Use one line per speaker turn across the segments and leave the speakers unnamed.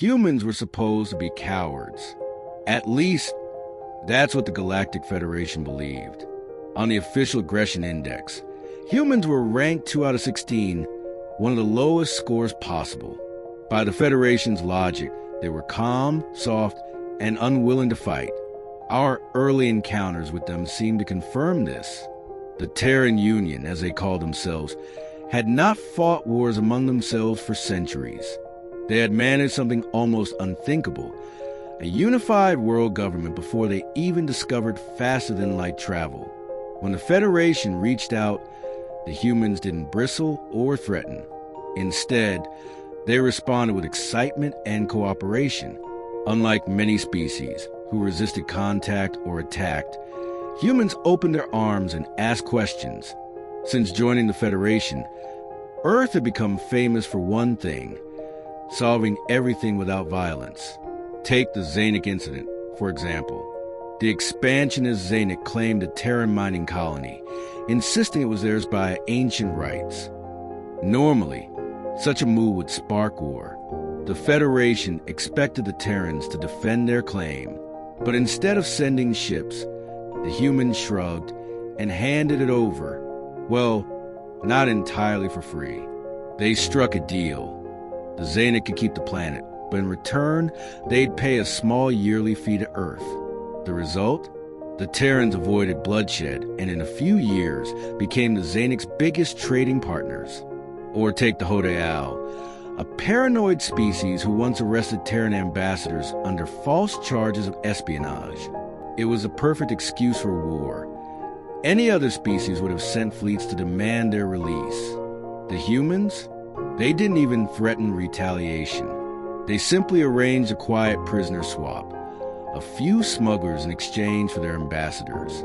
Humans were supposed to be cowards. At least, that's what the Galactic Federation believed. On the official aggression index, humans were ranked 2 out of 16, one of the lowest scores possible. By the Federation's logic, they were calm, soft, and unwilling to fight. Our early encounters with them seemed to confirm this. The Terran Union, as they called themselves, had not fought wars among themselves for centuries. They had managed something almost unthinkable, a unified world government before they even discovered faster-than-light travel. When the Federation reached out, the humans didn't bristle or threaten. Instead, they responded with excitement and cooperation. Unlike many species who resisted contact or attacked, humans opened their arms and asked questions. Since joining the Federation, Earth had become famous for one thing: solving everything without violence. Take the Xenic incident, for example. The expansionist Xenic claimed a Terran mining colony, insisting it was theirs by ancient rights. Normally, such a move would spark war. The Federation expected the Terrans to defend their claim, but instead of sending ships, the humans shrugged and handed it over. Well, not entirely for free. They struck a deal. The Xenic could keep the planet, but in return, they'd pay a small yearly fee to Earth. The result? The Terrans avoided bloodshed and in a few years became the Xenic's biggest trading partners. Or take the Hodeal, a paranoid species who once arrested Terran ambassadors under false charges of espionage. It was a perfect excuse for war. Any other species would have sent fleets to demand their release. The humans? They didn't even threaten retaliation. They simply arranged a quiet prisoner swap, a few smugglers in exchange for their ambassadors.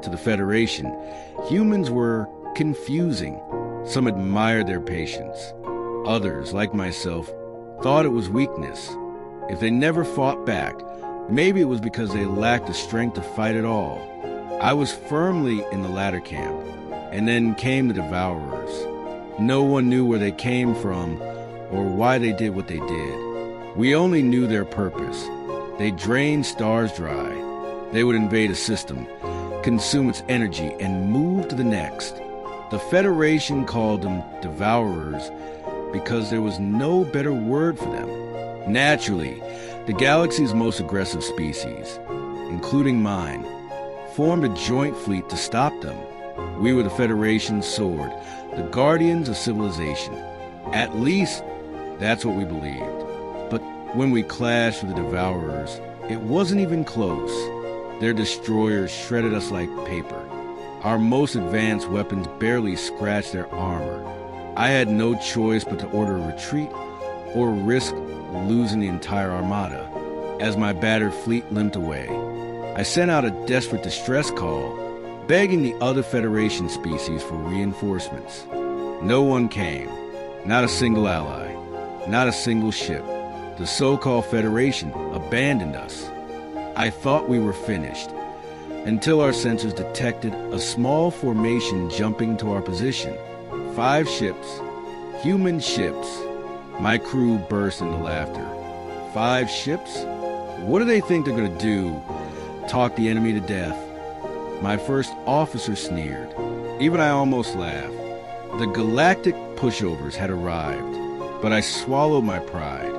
To the Federation, humans were confusing. Some admired their patience. Others, like myself, thought it was weakness. If they never fought back, maybe it was because they lacked the strength to fight at all. I was firmly in the latter camp, and then came the Devourers. No one knew where they came from or why they did what they did. We only knew their purpose. They drained stars dry. They would invade a system, consume its energy, and move to the next. The Federation called them Devourers because there was no better word for them. Naturally, the galaxy's most aggressive species, including mine, formed a joint fleet to stop them. We were the Federation's sword, the guardians of civilization. At least, that's what we believed. But when we clashed with the Devourers, it wasn't even close. Their destroyers shredded us like paper. Our most advanced weapons barely scratched their armor. I had no choice but to order a retreat or risk losing the entire armada. As my battered fleet limped away, I sent out a desperate distress call, begging the other Federation species for reinforcements. No one came. Not a single ally. Not a single ship. The so-called Federation abandoned us. I thought we were finished, until our sensors detected a small formation jumping to our position. 5 ships. Human ships. My crew burst into laughter. 5 ships? What do they think they're going to do? Talk the enemy to death? My first officer sneered. Even I almost laughed. The galactic pushovers had arrived, but I swallowed my pride.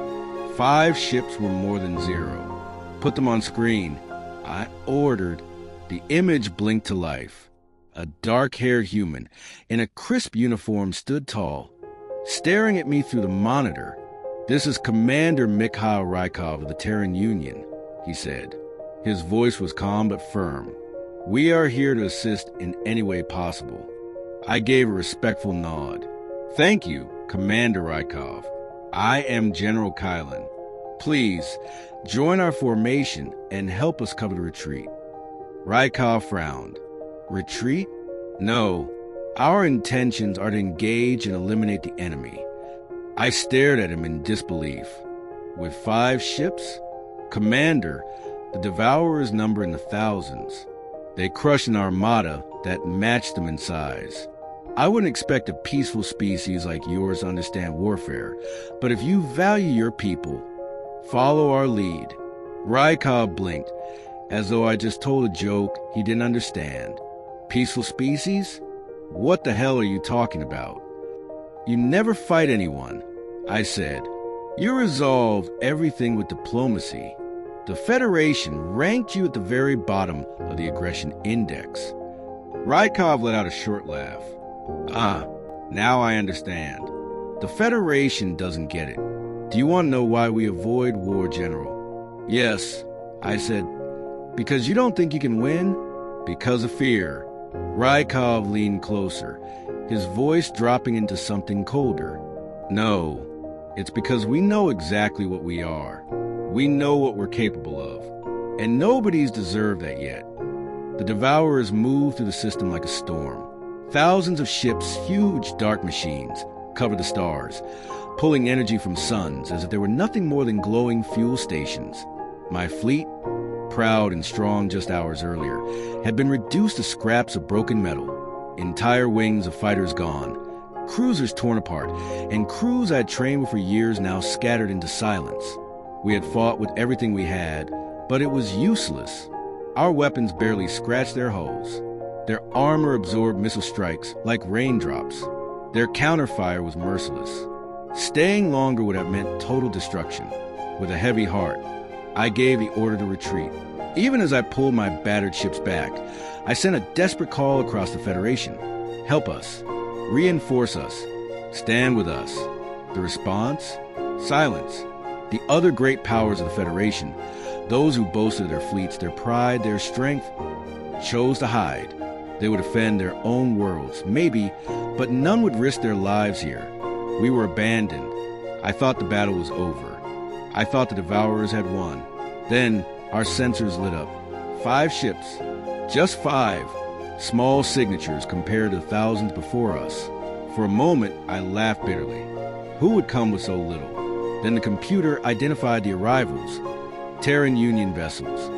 5 ships were more than 0. Put them on screen. I ordered. The image blinked to life. A dark-haired human in a crisp uniform stood tall, staring at me through the monitor. "This is Commander Mikhail Rykov of the Terran Union," he said. His voice was calm but firm. "We are here to assist in any way possible." I gave a respectful nod. "Thank you, Commander Rykov. I am General Kylan. Please, join our formation and help us cover the retreat." Rykov frowned. "Retreat? No. Our intentions are to engage and eliminate the enemy." I stared at him in disbelief. "With 5 ships? Commander, the Devourers number in the thousands. They crushed an armada that matched them in size. I wouldn't expect a peaceful species like yours to understand warfare, but if you value your people, Follow our lead. Rykov blinked, as though I just told a joke he didn't understand. Peaceful species? What the hell are you talking about? You never fight anyone, I said. You resolve everything with diplomacy. The Federation ranked you at the very bottom of the aggression index. Rykov let out a short laugh. Now I understand. The Federation doesn't get it. Do you want to know why we avoid war, General? Yes, I said. Because you don't think you can win? Because of fear. Rykov leaned closer, his voice dropping into something colder. No, it's because we know exactly what we are. We know what we're capable of. And nobody's deserved that yet. The Devourers move through the system like a storm. Thousands of ships, huge dark machines, cover the stars, pulling energy from suns as if there were nothing more than glowing fuel stations. My fleet, proud and strong just hours earlier, had been reduced to scraps of broken metal, entire wings of fighters gone, cruisers torn apart, and crews I'd trained with for years now scattered into silence. We had fought with everything we had, but it was useless. Our weapons barely scratched their hulls. Their armor absorbed missile strikes like raindrops. Their counterfire was merciless. Staying longer would have meant total destruction. With a heavy heart, I gave the order to retreat. Even as I pulled my battered ships back, I sent a desperate call across the Federation. Help us. Reinforce us. Stand with us. The response? Silence. The other great powers of the Federation, those who boasted their fleets, their pride, their strength, chose to hide. They would defend their own worlds, maybe, but none would risk their lives here. We were abandoned. I thought the battle was over. I thought the Devourers had won. Then our sensors lit up. 5 ships. Just 5. Small signatures compared to the thousands before us. For a moment, I laughed bitterly. Who would come with so little? Then the computer identified the arrivals. Terran Union vessels.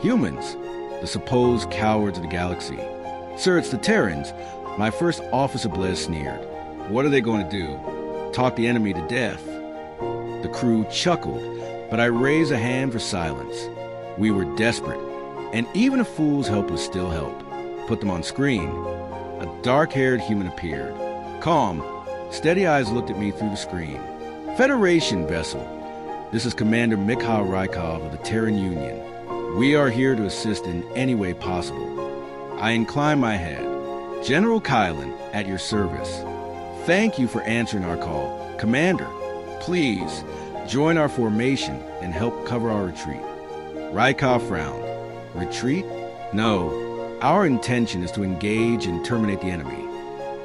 Humans. The supposed cowards of the galaxy. Sir, it's the Terrans. My first officer Blaise sneered. What are they going to do? Talk the enemy to death? The crew chuckled, but I raised a hand for silence. We were desperate, and even a fool's help was still help. Put them on screen. A dark-haired human appeared. Calm, steady eyes looked at me through the screen. Federation vessel. This is Commander Mikhail Rykov of the Terran Union. We are here to assist in any way possible. I incline my head. General Kylan, at your service. Thank you for answering our call. Commander, please, join our formation and help cover our retreat. Rykov frowned. Retreat? No. Our intention is to engage and terminate the enemy.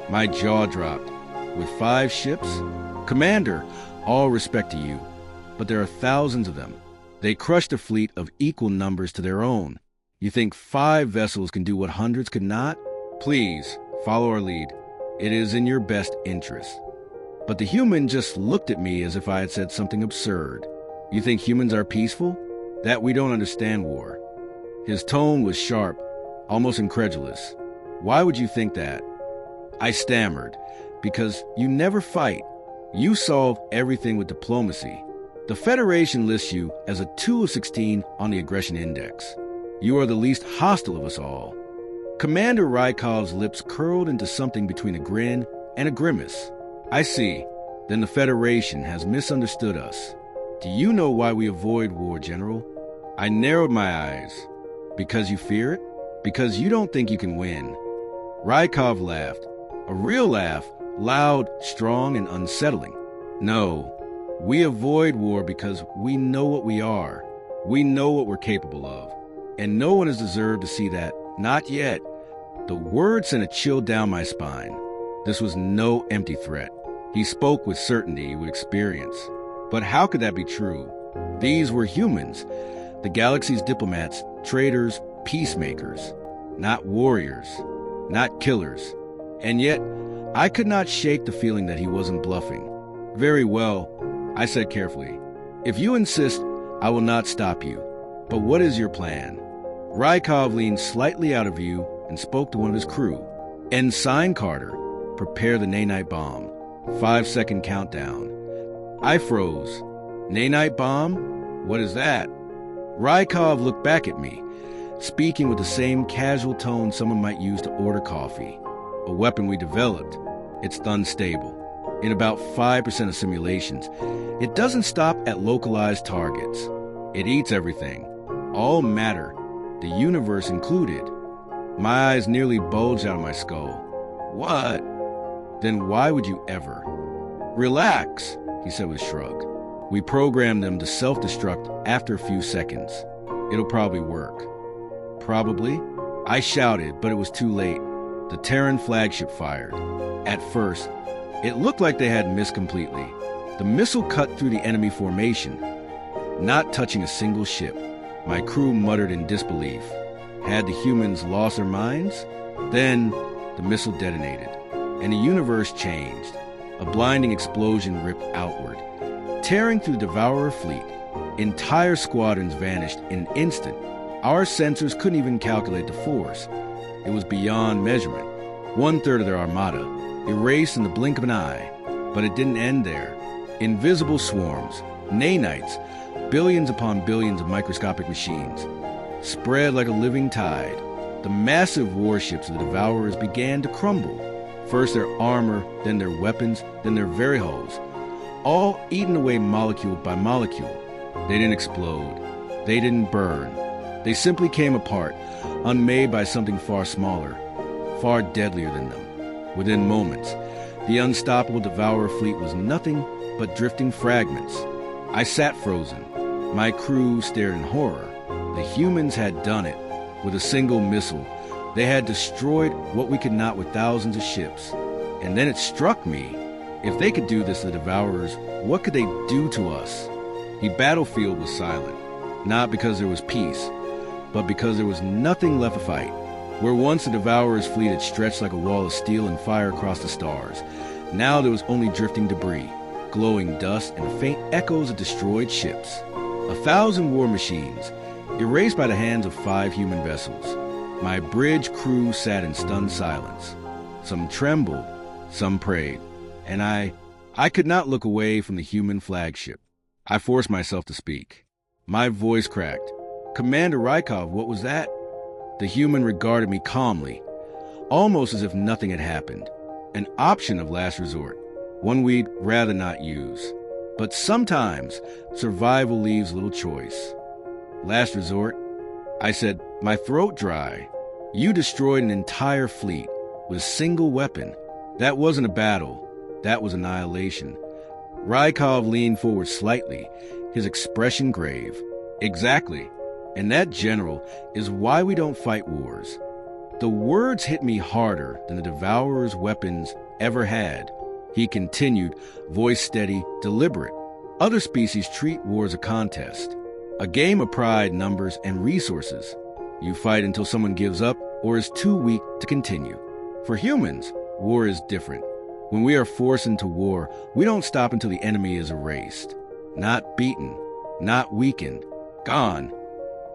My jaw dropped. With 5 ships? Commander, all respect to you, but there are thousands of them. They crushed a fleet of equal numbers to their own. You think 5 vessels can do what hundreds could not? Please, follow our lead. It is in your best interest. But the human just looked at me as if I had said something absurd. You think humans are peaceful? That we don't understand war. His tone was sharp, almost incredulous. Why would you think that? I stammered. Because you never fight. You solve everything with diplomacy. The Federation lists you as a 2 of 16 on the aggression index. You are the least hostile of us all. Commander Rykov's lips curled into something between a grin and a grimace. I see. Then the Federation has misunderstood us. Do you know why we avoid war, General? I narrowed my eyes. Because you fear it? Because you don't think you can win. Rykov laughed. A real laugh, loud, strong, and unsettling. No. We avoid war because we know what we are. We know what we're capable of. And no one has deserved to see that. Not yet. The word sent a chill down my spine. This was no empty threat. He spoke with certainty, with experience. But how could that be true? These were humans. The galaxy's diplomats, traitors, peacemakers. Not warriors. Not killers. And yet, I could not shake the feeling that he wasn't bluffing. Very well, I said carefully. If you insist, I will not stop you. But what is your plan? Rykov leaned slightly out of view and spoke to one of his crew. Ensign Carter, prepare the nanite bomb. 5-second countdown. I froze. Nanite bomb? What is that? Rykov looked back at me, speaking with the same casual tone someone might use to order coffee. A weapon we developed. It's unstable. In about 5% of simulations, it doesn't stop at localized targets. It eats everything. All matter, the universe included. My eyes nearly bulged out of my skull. What? Then why would you ever? Relax, he said with a shrug. We programmed them to self-destruct after a few seconds. It'll probably work. Probably? I shouted, but it was too late. The Terran flagship fired. At first, it looked like they had missed completely. The missile cut through the enemy formation, not touching a single ship. My crew muttered in disbelief. Had the humans lost their minds? Then the missile detonated, and the universe changed. A blinding explosion ripped outward, tearing through the Devourer fleet. Entire squadrons vanished in an instant. Our sensors couldn't even calculate the force. It was beyond measurement. 1/3 of their armada, erased in the blink of an eye. But it didn't end there. Invisible swarms, nanites, billions upon billions of microscopic machines, spread like a living tide. The massive warships of the Devourers began to crumble. First their armor, then their weapons, then their very hulls, all eaten away molecule by molecule. They didn't explode. They didn't burn. They simply came apart, unmade by something far smaller, far deadlier than them. Within moments, the unstoppable Devourer fleet was nothing but drifting fragments. I sat frozen. My crew stared in horror. The humans had done it. With a single missile, they had destroyed what we could not with thousands of ships. And then it struck me. If they could do this to the Devourers, what could they do to us? The battlefield was silent, not because there was peace, but because there was nothing left to fight. Where once the Devourer's fleet had stretched like a wall of steel and fire across the stars, now there was only drifting debris, glowing dust, and faint echoes of destroyed ships. 1,000 war machines, erased by the hands of 5 human vessels. My bridge crew sat in stunned silence. Some trembled, some prayed, and I could not look away from the human flagship. I forced myself to speak. My voice cracked. "Commander Rykov, what was that?" The human regarded me calmly, almost as if nothing had happened. An option of last resort, one we'd rather not use. But sometimes survival leaves little choice. Last resort? I said, my throat dry. You destroyed an entire fleet with a single weapon. That wasn't a battle. That was annihilation. Rykov leaned forward slightly, his expression grave. Exactly. And that, General, is why we don't fight wars. The words hit me harder than the Devourer's weapons ever had. He continued, voice steady, deliberate. Other species treat war as a contest, a game of pride, numbers, and resources. You fight until someone gives up or is too weak to continue. For humans, war is different. When we are forced into war, we don't stop until the enemy is erased. Not beaten, not weakened, gone.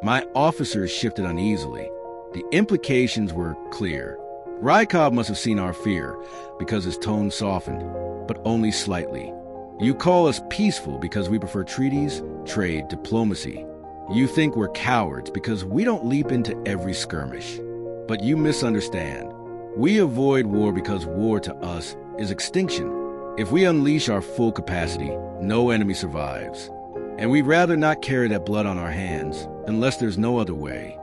My officers shifted uneasily. The implications were clear. Rykov must have seen our fear, because his tone softened, but only slightly. You call us peaceful because we prefer treaties, trade, diplomacy. You think we're cowards because we don't leap into every skirmish. But you misunderstand. We avoid war because war to us is extinction. If we unleash our full capacity, no enemy survives. And we'd rather not carry that blood on our hands, unless there's no other way.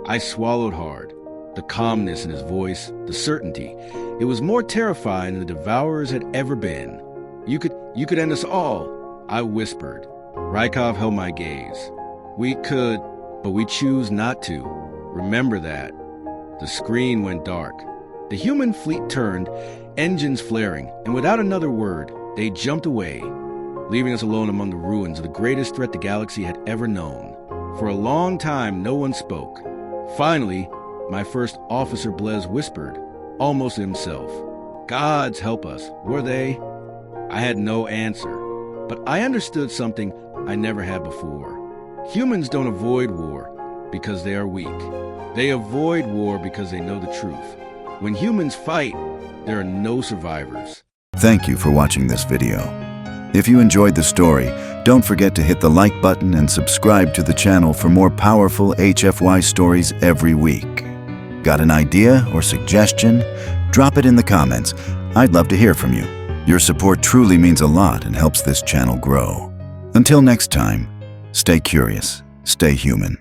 I swallowed hard. The calmness in his voice, the certainty. It was more terrifying than the Devourers had ever been. You could end us all, I whispered. Rykov held my gaze. We could, but we choose not to. Remember that. The screen went dark. The human fleet turned, engines flaring, and without another word, they jumped away, leaving us alone among the ruins of the greatest threat the galaxy had ever known. For a long time, no one spoke. Finally, my first officer Blaise whispered, almost to himself, "Gods help us, were they?" I had no answer, but I understood something I never had before. Humans don't avoid war because they are weak. They avoid war because they know the truth. When humans fight, there are no survivors.
Thank you for watching this video. If you enjoyed the story, Don't forget to hit the like button and subscribe to the channel for more powerful HFY stories every week. Got an idea or suggestion? Drop it in the comments. I'd love to hear from you. Your support truly means a lot and helps this channel grow. Until next time, stay curious, stay human.